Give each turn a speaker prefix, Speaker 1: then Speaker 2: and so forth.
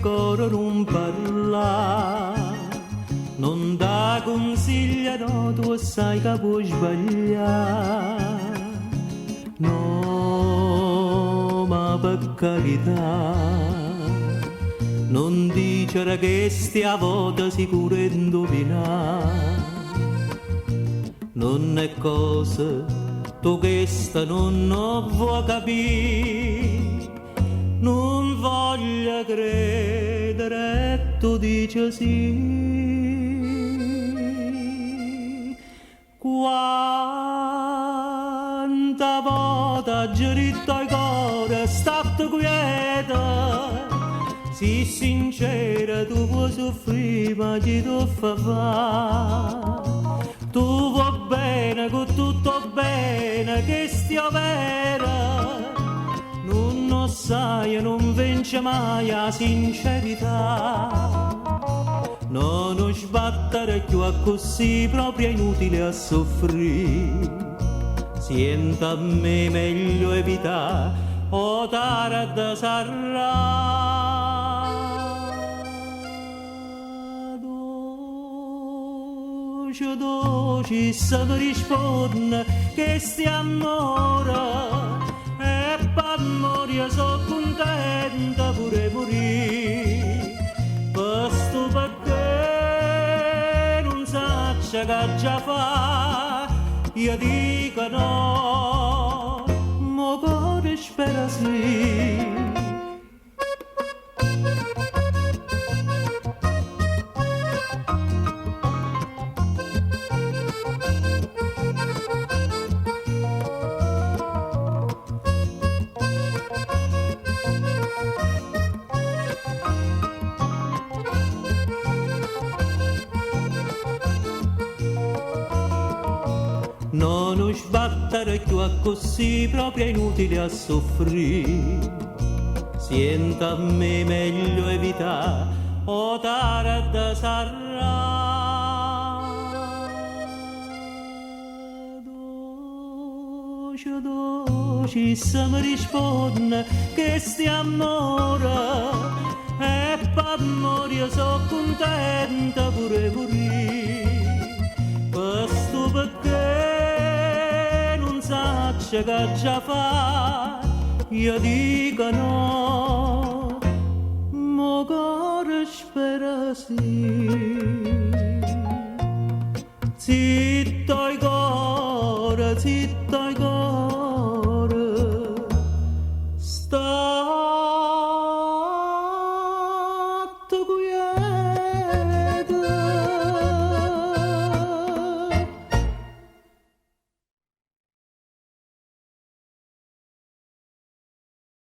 Speaker 1: coro non parla, non dà consigliano, tu sai che puoi sbagliare. No, ma per carità, non dicere che stia volta sicuro e indovinare. Non è cosa, tu questa non vuoi capire, non voglio credere, tu dici sì. Quanta volta giritto ai cuore, state quieta, sii sincera, tu vuoi soffrire, ma chi tu fa fare? Tu vuoi bene, con tutto bene, che stia vera, non lo sai, non vince mai la sincerità. Non sbattere più a così, proprio è inutile a soffrire. Sienta a me meglio evitare, o tarda sarà. Doci se mi risponde che stiamo ora, e per morire sono contenta pure morire. Questo perché non saccia che già fa, io dico no, mo cuore spera sì. Non sbattere più a così, proprio è inutile a soffrire. Sienta a me meglio evitare, o tarda sarà. Doci se mi risponde che stiamo ora, e per morire sono contenta pure morire. Questo perché non saccia che già fa, io dico no, mo cuore spera sì.